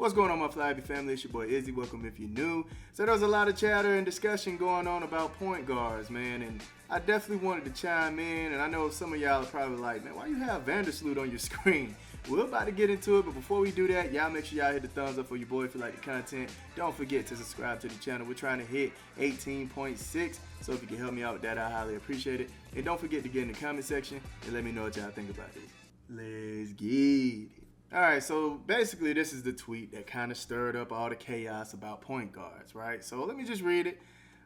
What's going on, my Flabby family? It's your boy Izzy. Welcome if you're new. So there's a lot of chatter and discussion going on about point guards, man, and I definitely wanted to chime in, and I know some of y'all are probably like, man, why you have Vandersloot on your screen? We're about to get into it, but before we do that, y'all make sure y'all hit the thumbs up for your boy if you like the content. Don't forget to subscribe to the channel. We're trying to hit 18.6, so if you can help me out with that, I highly appreciate it. And don't forget to get in the comment section and let me know what y'all think about this. Let's get it. Alright, so basically this is the tweet that kind of stirred up all the chaos about point guards, right? So let me just read it.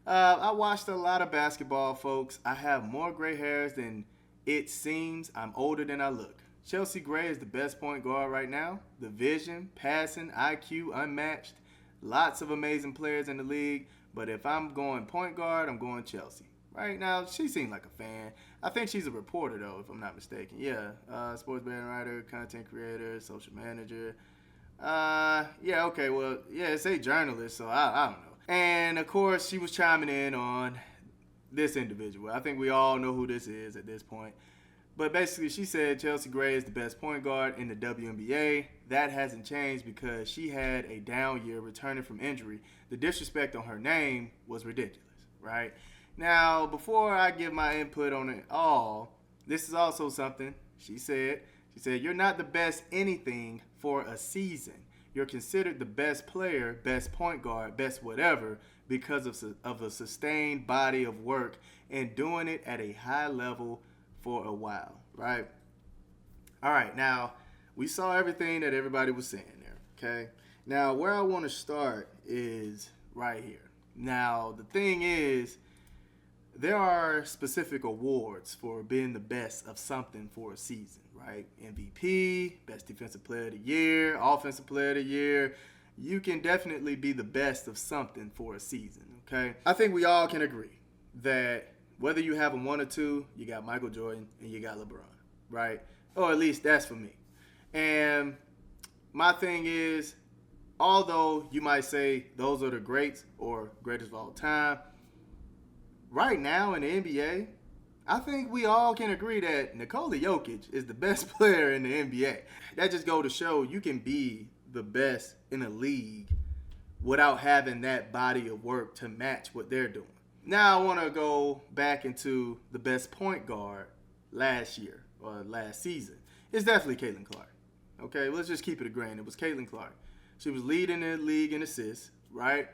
I watched a lot of basketball, folks. I have more gray hairs than it seems. I'm older than I look. Chelsea Gray is the best point guard right now. The vision, passing, IQ, unmatched. Lots of amazing players in the league. But if I'm going point guard, I'm going Chelsea. Right now, she seemed like a fan. I think she's a reporter, though, if I'm not mistaken. Yeah, sports betting writer, content creator, social manager. Yeah, okay, well, yeah, it's a journalist, so I don't know. And, of course, she was chiming in on this individual. I think we all know who this is at this point. But basically, she said Chelsea Gray is the best point guard in the WNBA. That hasn't changed because she had a down year returning from injury. The disrespect on her name was ridiculous, right? Now, before I give my input on it all, this is also something she said. She said, you're not the best anything for a season. You're considered the best player, best point guard, best whatever because of a sustained body of work and doing it at a high level for a while, right? All right, now, we saw everything that everybody was saying there, okay? Now, where I want to start is right here. Now, the thing is, there are specific awards for being the best of something for a season, right? MVP, Best Defensive Player of the Year, Offensive Player of the Year. You can definitely be the best of something for a season, okay? I think we all can agree that whether you have them one or two, you got Michael Jordan and you got LeBron, right? Or at least that's for me. And my thing is, although you might say those are the greats or greatest of all time, right now in the NBA, I think we all can agree that Nikola Jokic is the best player in the NBA. That just goes to show you can be the best in a league without having that body of work to match what they're doing. Now I want to go back into the best point guard last year or last season. It's definitely Caitlin Clark. Okay, let's just keep it a grain. It was Caitlin Clark. She was leading the league in assists, right?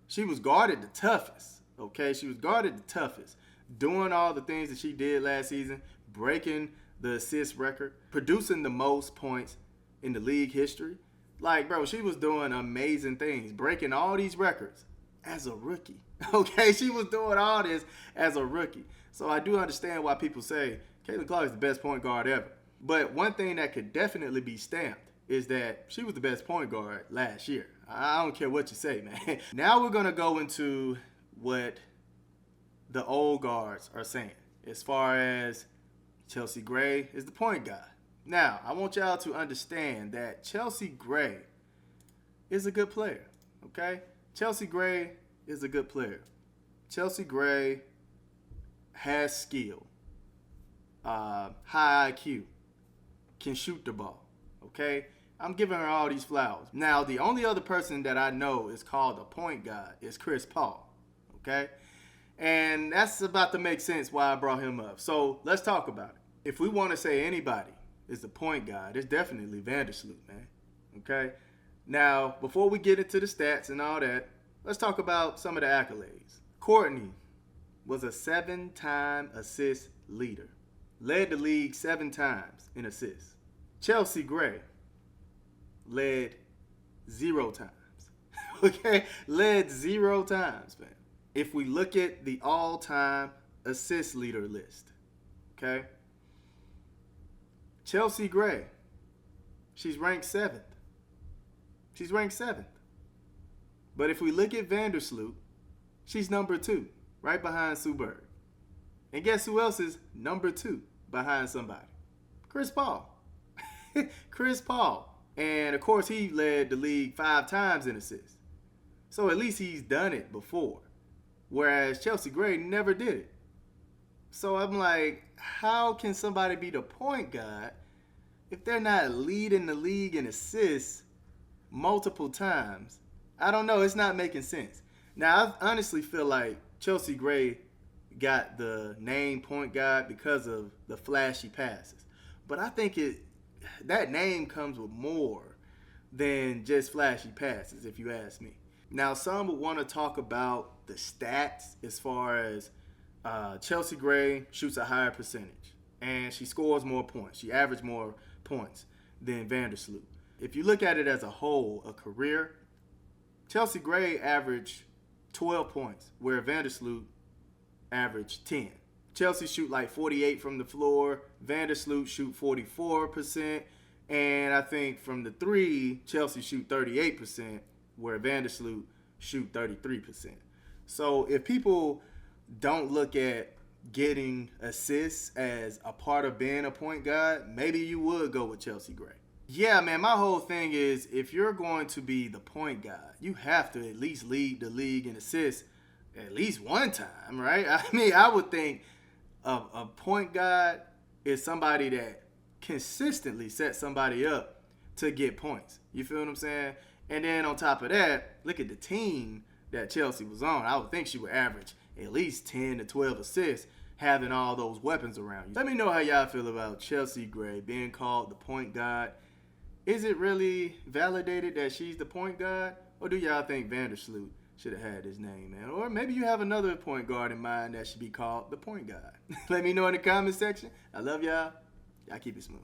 She was guarded the toughest. Okay, she was guarded the toughest, doing all the things that she did last season, breaking the assist record, producing the most points in the league history. Like, bro, she was doing amazing things, breaking all these records as a rookie. Okay, she was doing all this as a rookie. So I do understand why people say Caitlin Clark is the best point guard ever. But one thing that could definitely be stamped is that she was the best point guard last year. I don't care what you say, man. Now we're going to go into what the old guards are saying as far as Chelsea Gray is the point guard. Now, I want y'all to understand that Chelsea Gray is a good player, okay? Chelsea Gray is a good player. Chelsea Gray has skill, high IQ, can shoot the ball, okay? I'm giving her all these flowers. Now, the only other person that I know is called a point guard is Chris Paul. Okay, and that's about to make sense why I brought him up. So let's talk about it. If we want to say anybody is the point guard, it's definitely Vandersloot, man. Okay, now before we get into the stats and all that, let's talk about some of the accolades. Courtney was a 7-time assist leader, led the league 7 times in assists. Chelsea Gray led 0 times. Okay, led 0 times, man. If we look at the all-time assist leader list, okay, Chelsea Gray, she's ranked 7th. She's ranked 7th. But if we look at Vandersloot, she's number 2, right behind Sue Bird. And guess who else is number 2 behind somebody? Chris Paul. Chris Paul. And, of course, he led the league 5 times in assists. So at least he's done it before. Whereas Chelsea Gray never did it. So I'm like, how can somebody be the point guard if they're not leading the league in assists multiple times. I don't know. It's not making sense. Now, I honestly feel like Chelsea Gray got the name point guard because of the flashy passes. But I think that name comes with more than just flashy passes, if you ask me. Now, some would want to talk about the stats as far as Chelsea Gray shoots a higher percentage, and she scores more points. She averaged more points than Vandersloot. If you look at it as a whole, a career, Chelsea Gray averaged 12 points, where Vandersloot averaged 10. Chelsea shoot like 48 from the floor. Vandersloot shoot 44%. And I think from the three, Chelsea shoot 38%, where Vandersloot shoot 33%. So if people don't look at getting assists as a part of being a point guard, maybe you would go with Chelsea Gray. Yeah, man, my whole thing is if you're going to be the point guard, you have to at least lead the league in assists at least one time, right? I mean, I would think a point guard is somebody that consistently sets somebody up to get points. You feel what I'm saying? And then on top of that, look at the team that Chelsea was on. I would think she would average at least 10 to 12 assists having all those weapons around you. Let me know how y'all feel about Chelsea Gray being called the point guard. Is it really validated that she's the point guard? Or do y'all think Vandersloot should have had his name, man? Or maybe you have another point guard in mind that should be called the point guard. Let me know in the comment section. I love y'all. Y'all keep it smooth.